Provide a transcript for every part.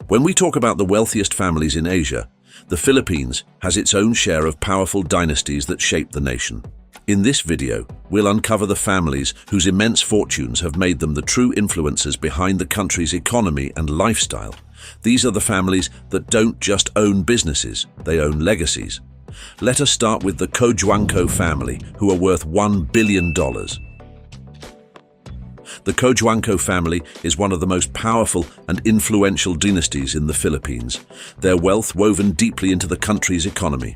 When we talk about the wealthiest families in Asia, the Philippines has its own share of powerful dynasties that shape the nation. In this video, we'll uncover the families whose immense fortunes have made them the true influencers behind the country's economy and lifestyle. These are the families that don't just own businesses, they own legacies. Let us start with the Cojuangco family, who are worth $1 billion. The Cojuangco family is one of the most powerful and influential dynasties in the Philippines, their wealth woven deeply into the country's economy.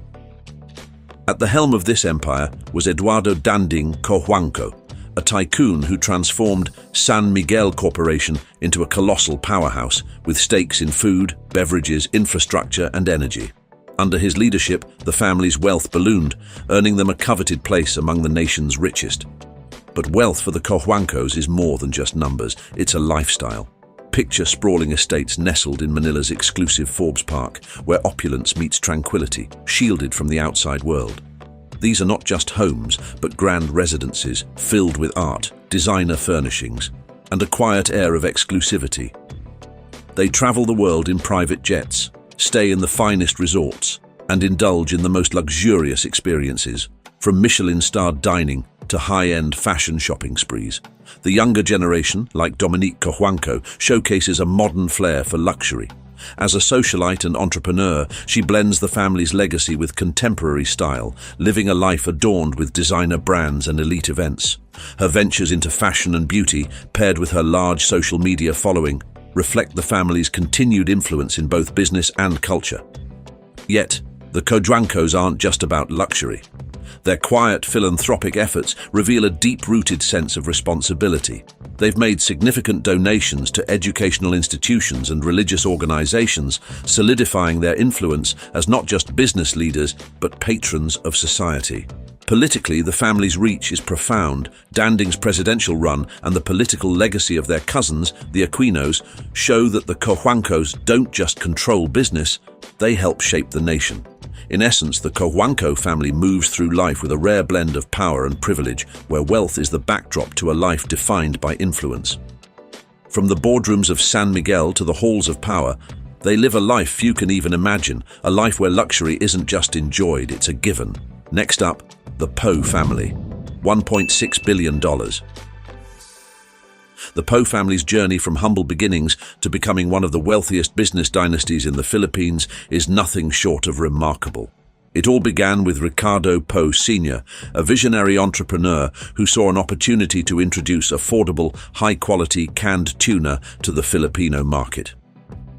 At the helm of this empire was Eduardo Danding Cojuangco, a tycoon who transformed San Miguel Corporation into a colossal powerhouse with stakes in food, beverages, infrastructure, and energy. Under his leadership, the family's wealth ballooned, earning them a coveted place among the nation's richest. But wealth for the Cojuangcos is more than just numbers, it's a lifestyle. Picture sprawling estates nestled in Manila's exclusive Forbes Park, where opulence meets tranquility, shielded from the outside world. These are not just homes, but grand residences filled with art, designer furnishings, and a quiet air of exclusivity. They travel the world in private jets, stay in the finest resorts, and indulge in the most luxurious experiences, from Michelin-starred dining to high-end fashion shopping sprees. The younger generation, like Dominique Cojuangco, showcases a modern flair for luxury. As a socialite and entrepreneur, she blends the family's legacy with contemporary style, living a life adorned with designer brands and elite events. Her ventures into fashion and beauty, paired with her large social media following, reflect the family's continued influence in both business and culture. Yet, the Cojuangcos aren't just about luxury. Their quiet, philanthropic efforts reveal a deep-rooted sense of responsibility. They've made significant donations to educational institutions and religious organizations, solidifying their influence as not just business leaders, but patrons of society. Politically, the family's reach is profound. Danding's presidential run and the political legacy of their cousins, the Aquinos, show that the Cojuangcos don't just control business, they help shape the nation. In essence, the Cojuangco family moves through life with a rare blend of power and privilege, where wealth is the backdrop to a life defined by influence. From the boardrooms of San Miguel to the halls of power, they live a life few can even imagine, a life where luxury isn't just enjoyed, it's a given. Next up, the Po family, $1.6 billion. The Po family's journey from humble beginnings to becoming one of the wealthiest business dynasties in the Philippines is nothing short of remarkable. It all began with Ricardo Po Sr., a visionary entrepreneur who saw an opportunity to introduce affordable, high-quality canned tuna to the Filipino market.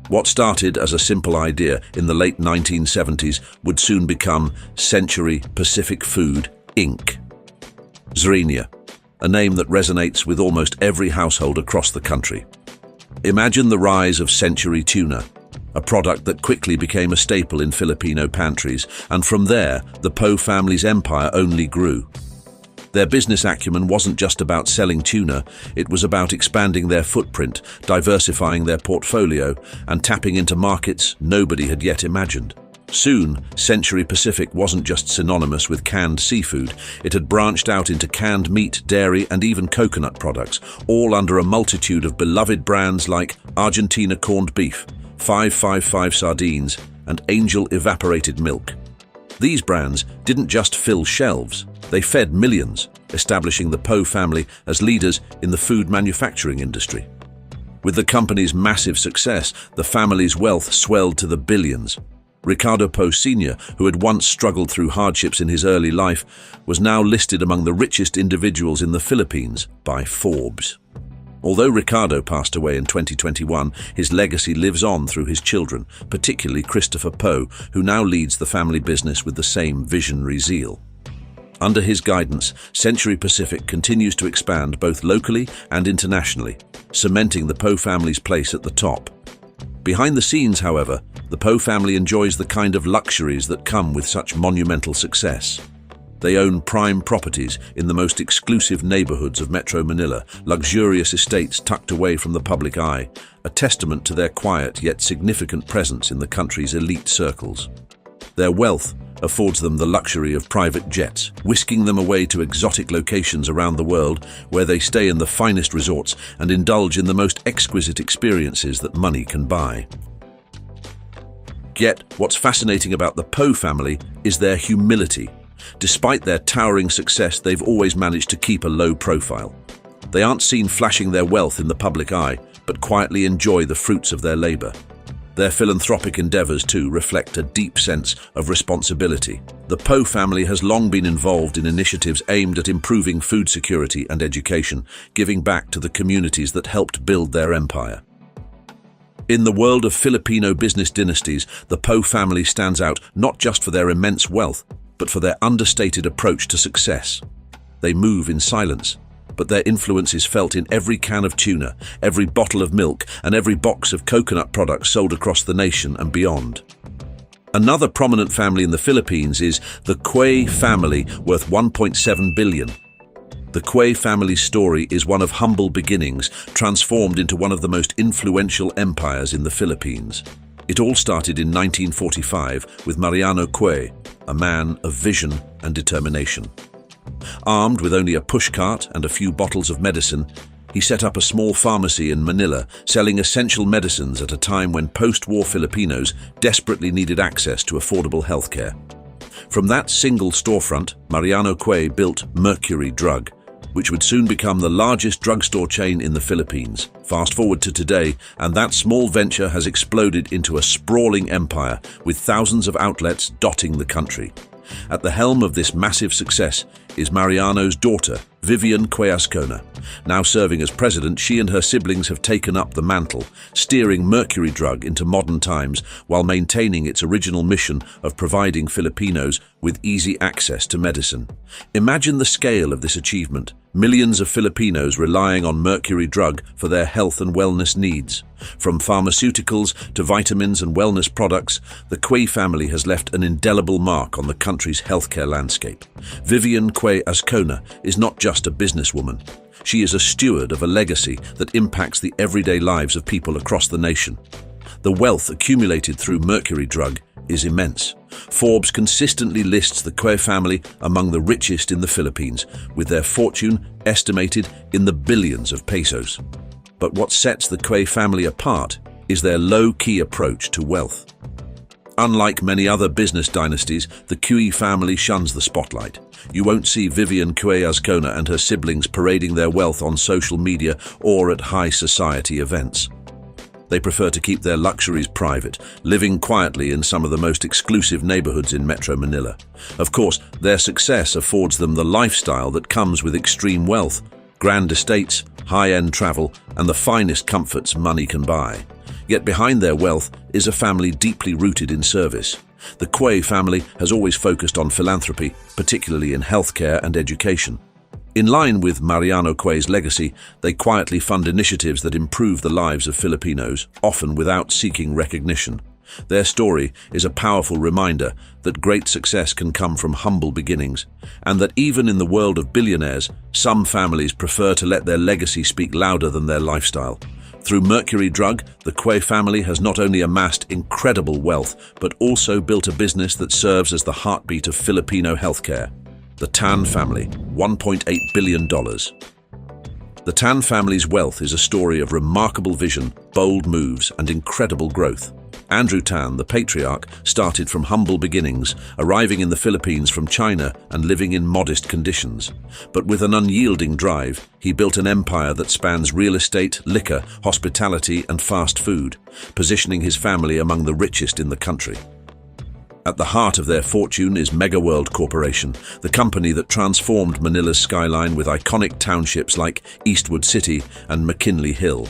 What started as a simple idea in the late 1970s would soon become Century Pacific Food, Inc. Zrenia, a name that resonates with almost every household across the country. Imagine the rise of Century Tuna, a product that quickly became a staple in Filipino pantries, and from there, the Po family's empire only grew. Their business acumen wasn't just about selling tuna, it was about expanding their footprint, diversifying their portfolio, and tapping into markets nobody had yet imagined. Soon, Century Pacific wasn't just synonymous with canned seafood, it had branched out into canned meat, dairy, and even coconut products, all under a multitude of beloved brands like Argentina corned beef, 555 sardines, and Angel evaporated milk. These brands didn't just fill shelves, they fed millions, establishing the Po family as leaders in the food manufacturing industry. With the company's massive success, the family's wealth swelled to the billions. Ricardo Po Sr., who had once struggled through hardships in his early life, was now listed among the richest individuals in the Philippines by Forbes. Although Ricardo passed away in 2021, his legacy lives on through his children, particularly Christopher Po, who now leads the family business with the same visionary zeal. Under his guidance, Century Pacific continues to expand both locally and internationally, cementing the Po family's place at the top. Behind the scenes, however, the Po family enjoys the kind of luxuries that come with such monumental success. They own prime properties in the most exclusive neighborhoods of Metro Manila, luxurious estates tucked away from the public eye, a testament to their quiet yet significant presence in the country's elite circles. Their wealth affords them the luxury of private jets, whisking them away to exotic locations around the world where they stay in the finest resorts and indulge in the most exquisite experiences that money can buy. Yet, what's fascinating about the Po family is their humility. Despite their towering success, they've always managed to keep a low profile. They aren't seen flashing their wealth in the public eye, but quietly enjoy the fruits of their labor. Their philanthropic endeavors, too, reflect a deep sense of responsibility. The Po family has long been involved in initiatives aimed at improving food security and education, giving back to the communities that helped build their empire. In the world of Filipino business dynasties, the Po family stands out not just for their immense wealth, but for their understated approach to success. They move in silence, but their influence is felt in every can of tuna, every bottle of milk, and every box of coconut products sold across the nation and beyond. Another prominent family in the Philippines is the Quay family, worth 1.7 billion. The Quay family's story is one of humble beginnings, transformed into one of the most influential empires in the Philippines. It all started in 1945 with Mariano Quay, a man of vision and determination. Armed with only a pushcart and a few bottles of medicine, he set up a small pharmacy in Manila, selling essential medicines at a time when post-war Filipinos desperately needed access to affordable healthcare. From that single storefront, Mariano Quay built Mercury Drug, which would soon become the largest drugstore chain in the Philippines. Fast forward to today, and that small venture has exploded into a sprawling empire with thousands of outlets dotting the country. At the helm of this massive success is Mariano's daughter, Vivian Quay Ascona. Now serving as president, she and her siblings have taken up the mantle, steering Mercury Drug into modern times while maintaining its original mission of providing Filipinos with easy access to medicine. Imagine the scale of this achievement. Millions of Filipinos relying on Mercury Drug for their health and wellness needs. From pharmaceuticals to vitamins and wellness products, the Quay family has left an indelible mark on the country's healthcare landscape. Vivian Quay Ascona is not just a businesswoman. She is a steward of a legacy that impacts the everyday lives of people across the nation. The wealth accumulated through Mercury Drug is immense. Forbes consistently lists the Quay family among the richest in the Philippines, with their fortune estimated in the billions of pesos. But what sets the Quay family apart is their low-key approach to wealth. Unlike many other business dynasties, the Quay family shuns the spotlight. You won't see Vivian Quay Ascona and her siblings parading their wealth on social media or at high society events. They prefer to keep their luxuries private, living quietly in some of the most exclusive neighborhoods in Metro Manila. Of course, their success affords them the lifestyle that comes with extreme wealth, grand estates, high-end travel, and the finest comforts money can buy. Yet behind their wealth is a family deeply rooted in service. The Quay family has always focused on philanthropy, particularly in healthcare and education. In line with Mariano Quay's legacy, they quietly fund initiatives that improve the lives of Filipinos, often without seeking recognition. Their story is a powerful reminder that great success can come from humble beginnings, and that even in the world of billionaires, some families prefer to let their legacy speak louder than their lifestyle. Through Mercury Drug, the Quay family has not only amassed incredible wealth, but also built a business that serves as the heartbeat of Filipino healthcare. The Tan family, $1.8 billion. The Tan family's wealth is a story of remarkable vision, bold moves, and incredible growth. Andrew Tan, the patriarch, started from humble beginnings, arriving in the Philippines from China and living in modest conditions. But with an unyielding drive, he built an empire that spans real estate, liquor, hospitality, and fast food, positioning his family among the richest in the country. At the heart of their fortune is Megaworld Corporation, the company that transformed Manila's skyline with iconic townships like Eastwood City and McKinley Hill.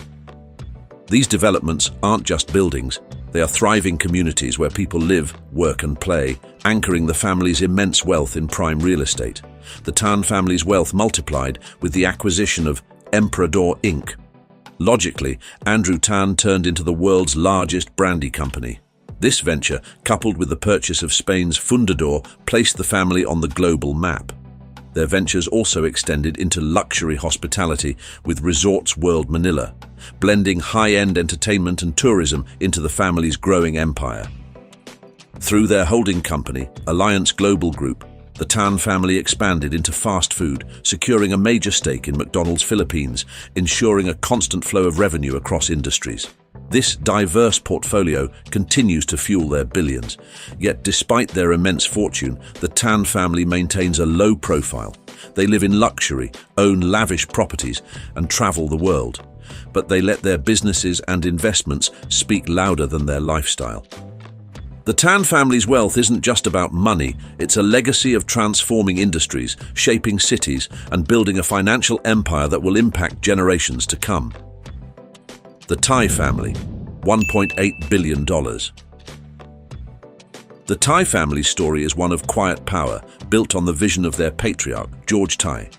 These developments aren't just buildings, they are thriving communities where people live, work and play, anchoring the family's immense wealth in prime real estate. The Tan family's wealth multiplied with the acquisition of Emperador Inc. Logically, Andrew Tan turned into the world's largest brandy company. This venture, coupled with the purchase of Spain's Fundador, placed the family on the global map. Their ventures also extended into luxury hospitality with Resorts World Manila, blending high-end entertainment and tourism into the family's growing empire. Through their holding company, Alliance Global Group, the Tan family expanded into fast food, securing a major stake in McDonald's Philippines, ensuring a constant flow of revenue across industries. This diverse portfolio continues to fuel their billions. Yet despite their immense fortune, the Tan family maintains a low profile. They live in luxury, own lavish properties, and travel the world. But they let their businesses and investments speak louder than their lifestyle. The Tan family's wealth isn't just about money, it's a legacy of transforming industries, shaping cities, and building a financial empire that will impact generations to come. The Thai family, $1.8 billion. The Thai family's story is one of quiet power, built on the vision of their patriarch, George Thai.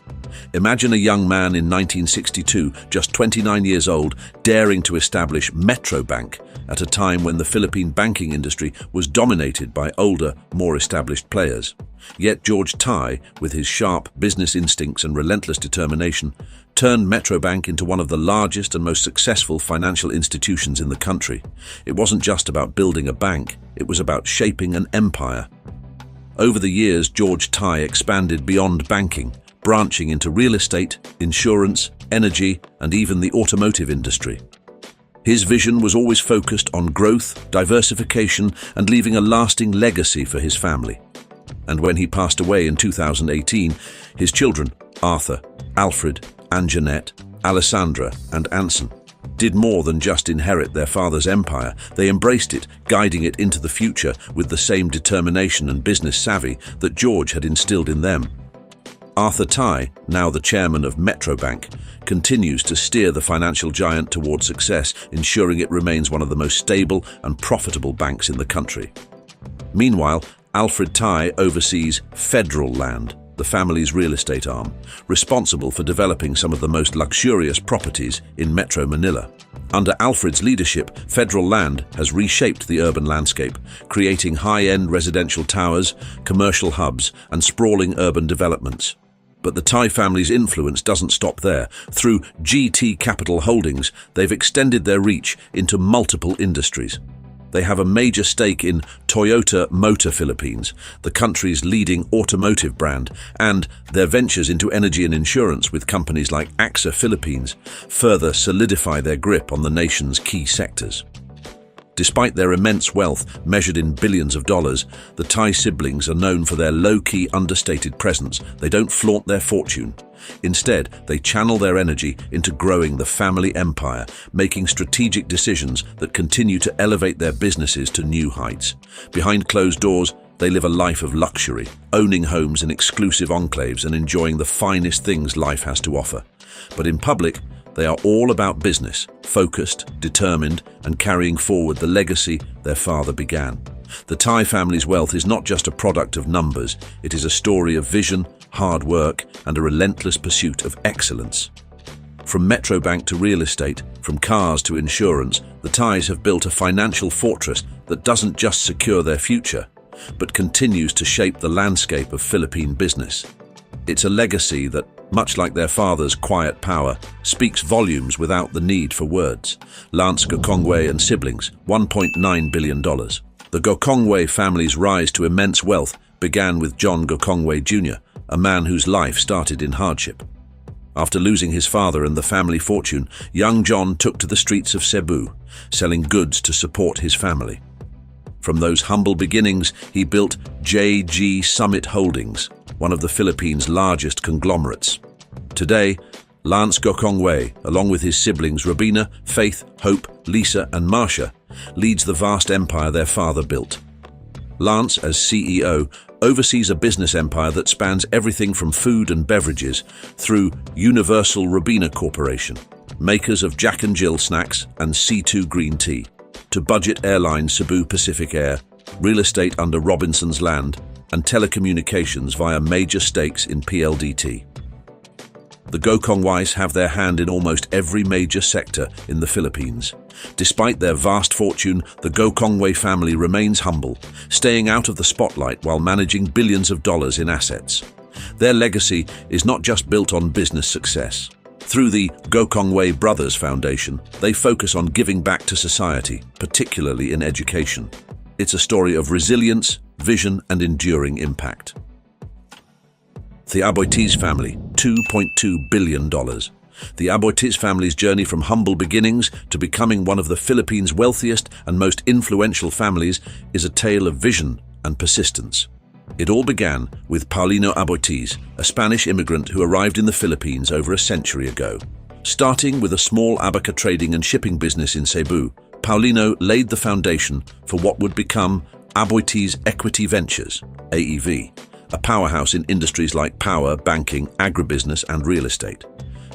Imagine a young man in 1962, just 29 years old, daring to establish Metro Bank at a time when the Philippine banking industry was dominated by older, more established players. Yet George Thai, with his sharp business instincts and relentless determination, turned Metro Bank into one of the largest and most successful financial institutions in the country. It wasn't just about building a bank, it was about shaping an empire. Over the years, George Thai expanded beyond banking, branching into real estate, insurance, energy, and even the automotive industry. His vision was always focused on growth, diversification, and leaving a lasting legacy for his family. And when he passed away in 2018, his children, Arthur, Alfred, Anjanette, Alessandra, and Anson, did more than just inherit their father's empire. They embraced it, guiding it into the future with the same determination and business savvy that George had instilled in them. Arthur Thai, now the chairman of Metro Bank, continues to steer the financial giant toward success, ensuring it remains one of the most stable and profitable banks in the country. Meanwhile, Alfred Thai oversees Federal Land, the family's real estate arm, responsible for developing some of the most luxurious properties in Metro Manila. Under Alfred's leadership, Federal Land has reshaped the urban landscape, creating high-end residential towers, commercial hubs, and sprawling urban developments. But the Thai family's influence doesn't stop there. Through GT Capital Holdings, they've extended their reach into multiple industries. They have a major stake in Toyota Motor Philippines, the country's leading automotive brand, and their ventures into energy and insurance with companies like AXA Philippines further solidify their grip on the nation's key sectors. Despite their immense wealth, measured in billions of dollars, the Thai siblings are known for their low-key, understated presence. They don't flaunt their fortune. Instead, they channel their energy into growing the family empire, making strategic decisions that continue to elevate their businesses to new heights. Behind closed doors, they live a life of luxury, owning homes in exclusive enclaves and enjoying the finest things life has to offer. But in public, they are all about business, focused, determined, and carrying forward the legacy their father began. The Thai family's wealth is not just a product of numbers, it is a story of vision, hard work, and a relentless pursuit of excellence. From Metro Bank to real estate, from cars to insurance, the Thais have built a financial fortress that doesn't just secure their future, but continues to shape the landscape of Philippine business. It's a legacy that, much like their father's quiet power, speaks volumes without the need for words. Lance Gokongwei and siblings, $1.9 billion. The Gokongwei family's rise to immense wealth began with John Gokongwei Jr., a man whose life started in hardship. After losing his father and the family fortune, young John took to the streets of Cebu, selling goods to support his family. From those humble beginnings, he built JG Summit Holdings, one of the Philippines' largest conglomerates. Today, Lance Gokongwei, along with his siblings Robina, Faith, Hope, Lisa, and Marcia, leads the vast empire their father built. Lance, as CEO, oversees a business empire that spans everything from food and beverages through Universal Robina Corporation, makers of Jack and Jill snacks and C2 green tea, to budget airline Cebu Pacific Air, real estate under Robinson's Land, and telecommunications via major stakes in PLDT. The Gokongweis have their hand in almost every major sector in the Philippines. Despite their vast fortune, the Gokongwei family remains humble, staying out of the spotlight while managing billions of dollars in assets. Their legacy is not just built on business success. Through the Gokongwei Brothers Foundation, they focus on giving back to society, particularly in education. It's a story of resilience, vision, and enduring impact. The Aboitiz family, $2.2 billion. The Aboitiz family's journey from humble beginnings to becoming one of the Philippines' wealthiest and most influential families is a tale of vision and persistence. It all began with Paulino Aboitiz, a Spanish immigrant who arrived in the Philippines over a century ago. Starting with a small abaca trading and shipping business in Cebu, Paulino laid the foundation for what would become Aboitiz Equity Ventures, AEV, a powerhouse in industries like power, banking, agribusiness, and real estate.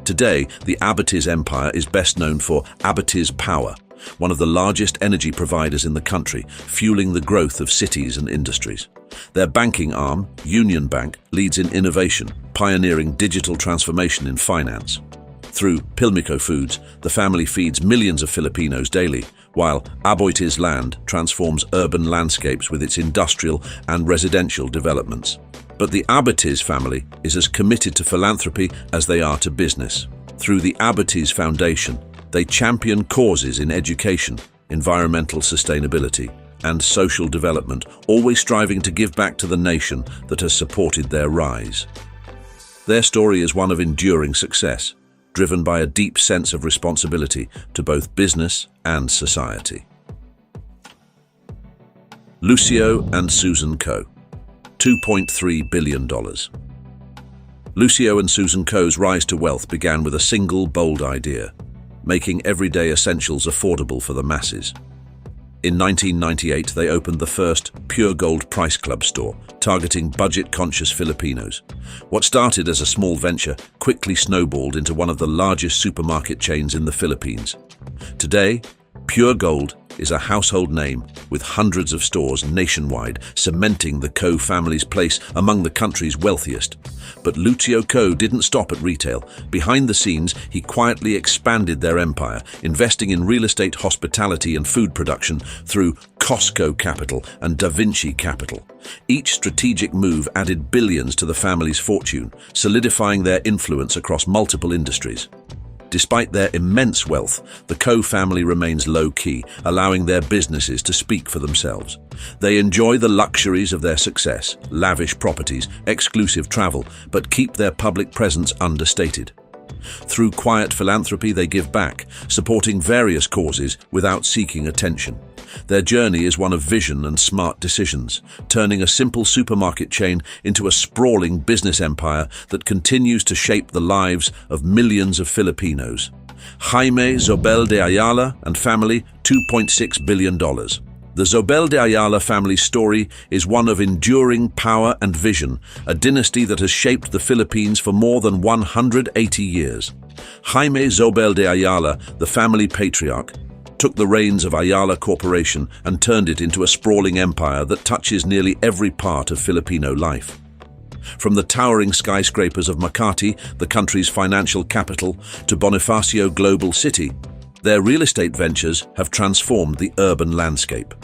Today, the Aboitiz empire is best known for Aboitiz Power, one of the largest energy providers in the country, fueling the growth of cities and industries. Their banking arm, Union Bank, leads in innovation, pioneering digital transformation in finance. Through Pilmico Foods, the family feeds millions of Filipinos daily, while Aboitiz Land transforms urban landscapes with its industrial and residential developments. But the Aboitiz family is as committed to philanthropy as they are to business. Through the Aboitiz Foundation, they champion causes in education, environmental sustainability, and social development, always striving to give back to the nation that has supported their rise. Their story is one of enduring success, driven by a deep sense of responsibility to both business and society. Lucio and Susan Co., $2.3 billion. Lucio and Susan Co.'s rise to wealth began with a single bold idea: making everyday essentials affordable for the masses. In 1998, they opened the first Pure Gold Price Club store, targeting budget-conscious Filipinos. What started as a small venture quickly snowballed into one of the largest supermarket chains in the Philippines. Today, Pure Gold is a household name with hundreds of stores nationwide, cementing the Co family's place among the country's wealthiest. But Lucio Co didn't stop at retail. Behind the scenes, he quietly expanded their empire, investing in real estate, hospitality, and food production through Costco Capital and Da Vinci Capital. Each strategic move added billions to the family's fortune, solidifying their influence across multiple industries. Despite their immense wealth, the Co family remains low-key, allowing their businesses to speak for themselves. They enjoy the luxuries of their success, lavish properties, exclusive travel, but keep their public presence understated. Through quiet philanthropy, they give back, supporting various causes without seeking attention. Their journey is one of vision and smart decisions, turning a simple supermarket chain into a sprawling business empire that continues to shape the lives of millions of Filipinos. Jaime Zobel de Ayala and family, $2.6 billion. The Zobel de Ayala family's story is one of enduring power and vision, a dynasty that has shaped the Philippines for more than 180 years. Jaime Zobel de Ayala, the family patriarch, took the reins of Ayala Corporation and turned it into a sprawling empire that touches nearly every part of Filipino life. From the towering skyscrapers of Makati, the country's financial capital, to Bonifacio Global City, their real estate ventures have transformed the urban landscape.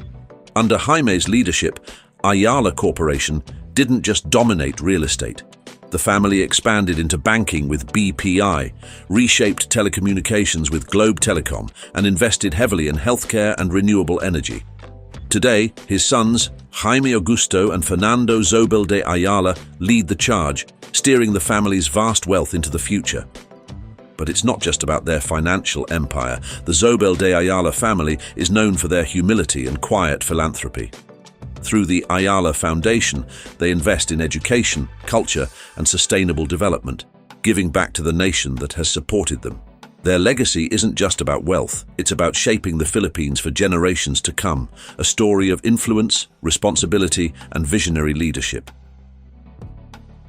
Under Jaime's leadership, Ayala Corporation didn't just dominate real estate. The family expanded into banking with BPI, reshaped telecommunications with Globe Telecom, and invested heavily in healthcare and renewable energy. Today, his sons, Jaime Augusto and Fernando Zobel de Ayala, lead the charge, steering the family's vast wealth into the future. But it's not just about their financial empire. The Zobel de Ayala family is known for their humility and quiet philanthropy. Through the Ayala Foundation, they invest in education, culture, and sustainable development, giving back to the nation that has supported them. Their legacy isn't just about wealth, it's about shaping the Philippines for generations to come, a story of influence, responsibility, and visionary leadership.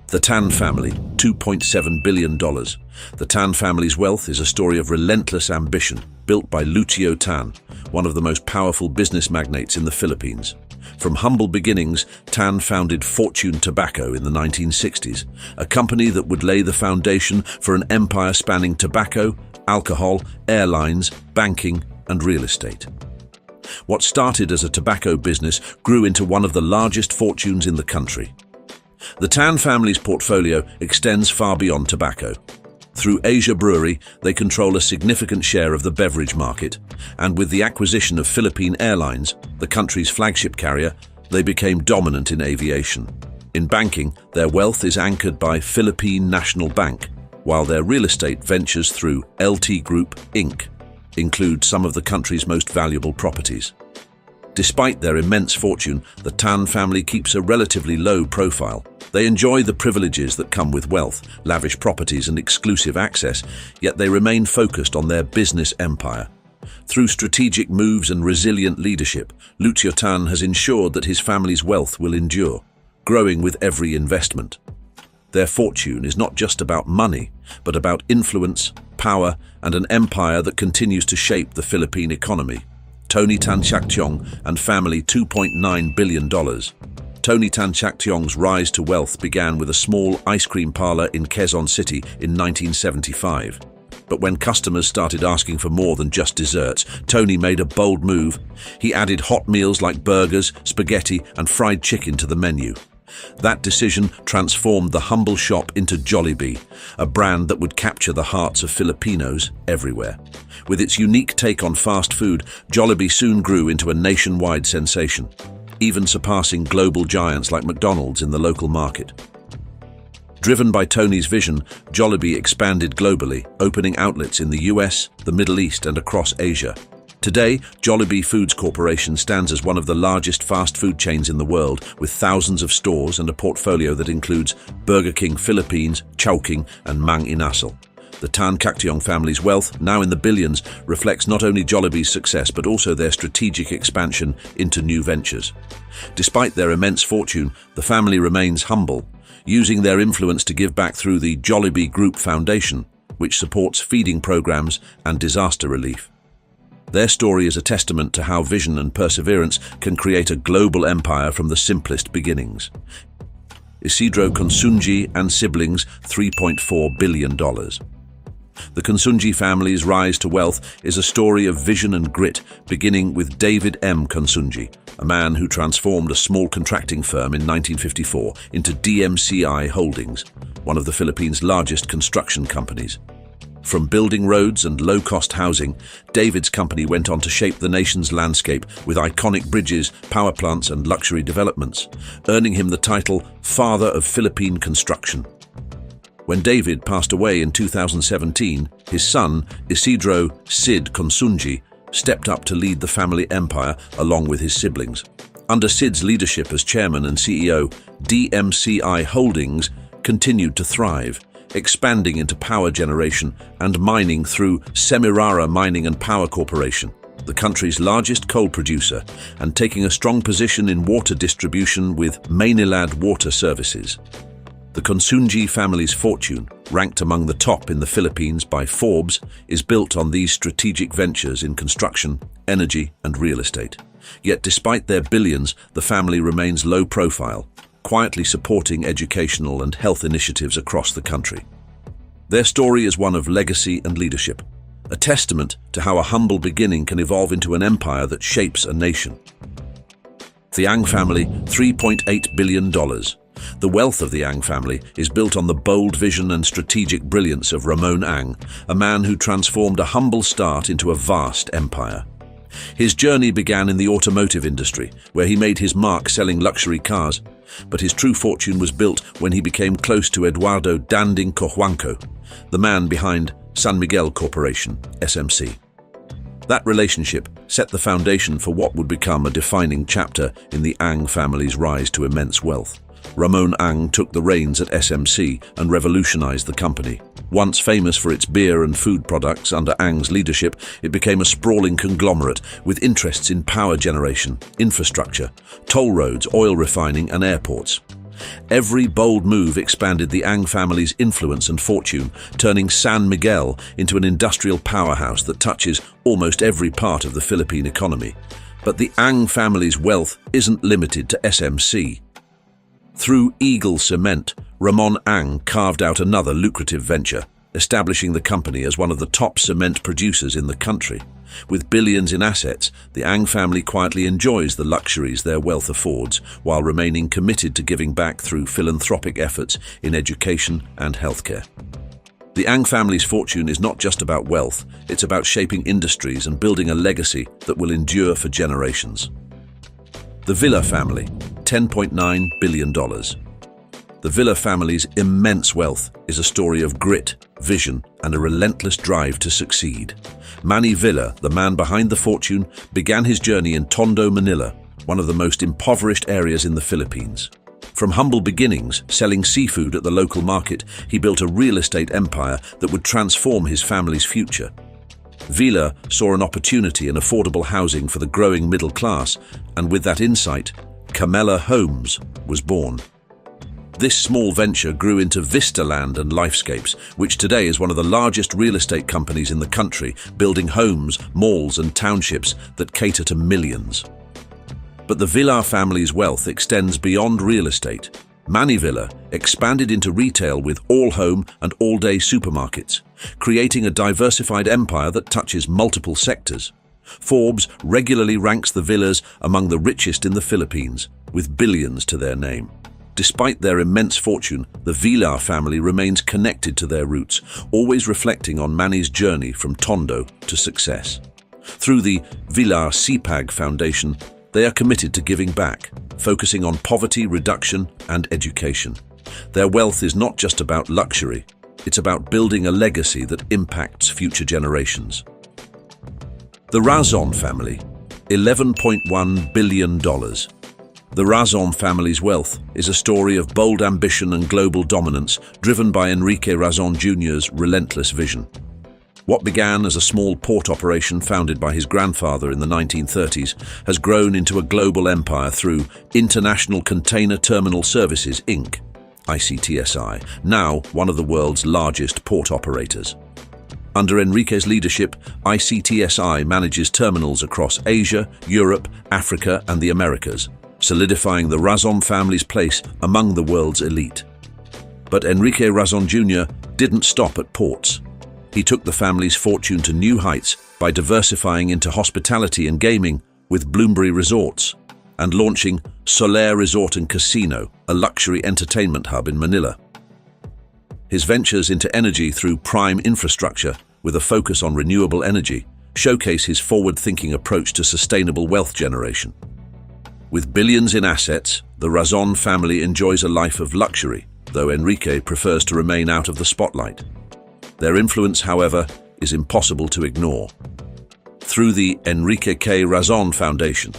The Tan family, $2.7 billion. The Tan family's wealth is a story of relentless ambition, built by Lucio Tan, one of the most powerful business magnates in the Philippines. From humble beginnings, Tan founded Fortune Tobacco in the 1960s, a company that would lay the foundation for an empire spanning tobacco, alcohol, airlines, banking, and real estate. What started as a tobacco business grew into one of the largest fortunes in the country. The Tan family's portfolio extends far beyond tobacco. Through Asia Brewery, they control a significant share of the beverage market, and with the acquisition of Philippine Airlines, the country's flagship carrier, they became dominant in aviation. In banking, their wealth is anchored by Philippine National Bank, while their real estate ventures through LT Group, Inc. include some of the country's most valuable properties. Despite their immense fortune, the Tan family keeps a relatively low profile. They enjoy the privileges that come with wealth, lavish properties and exclusive access, yet they remain focused on their business empire. Through strategic moves and resilient leadership, Lucio Tan has ensured that his family's wealth will endure, growing with every investment. Their fortune is not just about money, but about influence, power, and an empire that continues to shape the Philippine economy. Tony Tan Shaktiong and family $2.9 billion. Tony Tan Shaktiong's rise to wealth began with a small ice cream parlor in Quezon City in 1975. But when customers started asking for more than just desserts, Tony made a bold move. He added hot meals like burgers, spaghetti, and fried chicken to the menu. That decision transformed the humble shop into Jollibee, a brand that would capture the hearts of Filipinos everywhere. With its unique take on fast food, Jollibee soon grew into a nationwide sensation, even surpassing global giants like McDonald's in the local market. Driven by Tony's vision, Jollibee expanded globally, opening outlets in the US, the Middle East, and across Asia. Today, Jollibee Foods Corporation stands as one of the largest fast food chains in the world, with thousands of stores and a portfolio that includes Burger King Philippines, Chowking, and Mang Inasal. The Tan Shaktiong family's wealth, now in the billions, reflects not only Jollibee's success but also their strategic expansion into new ventures. Despite their immense fortune, the family remains humble, using their influence to give back through the Jollibee Group Foundation, which supports feeding programs and disaster relief. Their story is a testament to how vision and perseverance can create a global empire from the simplest beginnings. Isidro Consunji and siblings, $3.4 billion. The Consunji family's rise to wealth is a story of vision and grit, beginning with David M. Consunji, a man who transformed a small contracting firm in 1954 into DMCI Holdings, one of the Philippines' largest construction companies. From building roads and low-cost housing, David's company went on to shape the nation's landscape with iconic bridges, power plants, and luxury developments, earning him the title Father of Philippine Construction. When David passed away in 2017, his son, Isidro Sid Consunji, stepped up to lead the family empire along with his siblings. Under Sid's leadership as chairman and CEO, DMCI Holdings continued to thrive, expanding into power generation and mining through Semirara Mining and Power Corporation, the country's largest coal producer, and taking a strong position in water distribution with Maynilad Water Services. The Consunji family's fortune, ranked among the top in the Philippines by Forbes, is built on these strategic ventures in construction, energy, and real estate. Yet despite their billions, the family remains low profile, quietly supporting educational and health initiatives across the country. Their story is one of legacy and leadership, a testament to how a humble beginning can evolve into an empire that shapes a nation. The Ang family, $3.8 billion. The wealth of the Ang family is built on the bold vision and strategic brilliance of Ramon Ang, a man who transformed a humble start into a vast empire. His journey began in the automotive industry, where he made his mark selling luxury cars, but his true fortune was built when he became close to Eduardo Danding Cojuangco, the man behind San Miguel Corporation, SMC. That relationship set the foundation for what would become a defining chapter in the Ang family's rise to immense wealth. Ramon Ang took the reins at SMC and revolutionized the company. Once famous for its beer and food products, under Ang's leadership, it became a sprawling conglomerate with interests in power generation, infrastructure, toll roads, oil refining, and airports. Every bold move expanded the Ang family's influence and fortune, turning San Miguel into an industrial powerhouse that touches almost every part of the Philippine economy. But the Ang family's wealth isn't limited to SMC. Through Eagle Cement, Ramon Ang carved out another lucrative venture, establishing the company as one of the top cement producers in the country. With billions in assets, the Ang family quietly enjoys the luxuries their wealth affords, while remaining committed to giving back through philanthropic efforts in education and healthcare. The Ang family's fortune is not just about wealth, it's about shaping industries and building a legacy that will endure for generations. The Villa family, $10.9 billion. The Villa family's immense wealth is a story of grit, vision, and a relentless drive to succeed. Manny Villa, the man behind the fortune, began his journey in Tondo, Manila, one of the most impoverished areas in the Philippines. From humble beginnings, selling seafood at the local market, he built a real estate empire that would transform his family's future. Villa saw an opportunity in affordable housing for the growing middle class, and with that insight, Camella Homes was born. This small venture grew into Vistaland and Lifescapes, which today is one of the largest real estate companies in the country, building homes, malls, and townships that cater to millions. But the Villa family's wealth extends beyond real estate. Manny Villa expanded into retail with all-home and all-day supermarkets, creating a diversified empire that touches multiple sectors. Forbes regularly ranks the Villas among the richest in the Philippines, with billions to their name. Despite their immense fortune, the Villa family remains connected to their roots, always reflecting on Manny's journey from Tondo to success. Through the Villa Sipag Foundation, they are committed to giving back, focusing on poverty reduction and education. Their wealth is not just about luxury, it's about building a legacy that impacts future generations. The Razon family, $11.1 billion. The Razon family's wealth is a story of bold ambition and global dominance driven by Enrique Razon Jr.'s relentless vision. What began as a small port operation founded by his grandfather in the 1930s has grown into a global empire through International Container Terminal Services, Inc., ICTSI, now one of the world's largest port operators. Under Enrique's leadership, ICTSI manages terminals across Asia, Europe, Africa, and the Americas, solidifying the Razon family's place among the world's elite. But Enrique Razon Jr. didn't stop at ports. He took the family's fortune to new heights by diversifying into hospitality and gaming with Bloomberry Resorts and launching Solaire Resort and Casino, a luxury entertainment hub in Manila. His ventures into energy through prime infrastructure, with a focus on renewable energy, showcase his forward-thinking approach to sustainable wealth generation. With billions in assets, the Razon family enjoys a life of luxury, though Enrique prefers to remain out of the spotlight. Their influence, however, is impossible to ignore. Through the Enrique K. Razon Foundation,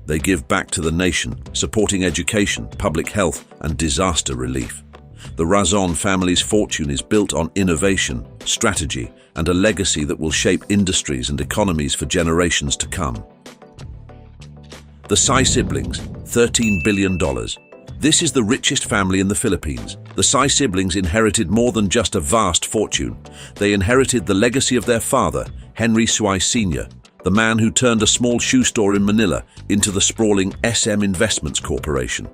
they give back to the nation, supporting education, public health, and disaster relief. The Razon family's fortune is built on innovation, strategy, and a legacy that will shape industries and economies for generations to come. The Sy siblings, $13 billion. This is the richest family in the Philippines. The Sy siblings inherited more than just a vast fortune. They inherited the legacy of their father, Henry Sy Sr., the man who turned a small shoe store in Manila into the sprawling SM Investments Corporation.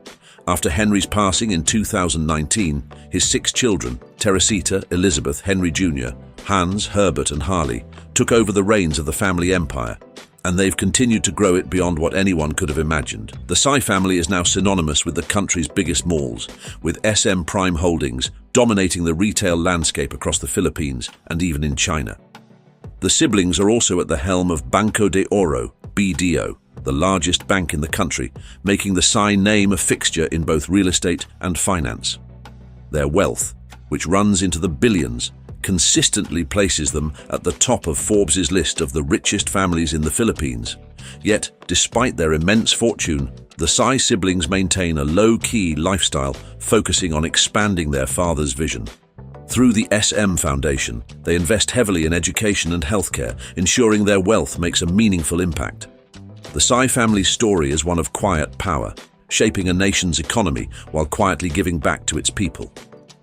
After Henry's passing in 2019, his 6 children, Teresita, Elizabeth, Henry Jr., Hans, Herbert, and Harley, took over the reins of the family empire, and they've continued to grow it beyond what anyone could have imagined. The Sy family is now synonymous with the country's biggest malls, with SM Prime Holdings dominating the retail landscape across the Philippines and even in China. The siblings are also at the helm of Banco de Oro, BDO, the largest bank in the country, making the Sy name a fixture in both real estate and finance. Their wealth, which runs into the billions, consistently places them at the top of Forbes' list of the richest families in the Philippines. Yet, despite their immense fortune, the Sy siblings maintain a low-key lifestyle, focusing on expanding their father's vision. Through the SM Foundation, they invest heavily in education and healthcare, ensuring their wealth makes a meaningful impact. The Sy family's story is one of quiet power, shaping a nation's economy while quietly giving back to its people.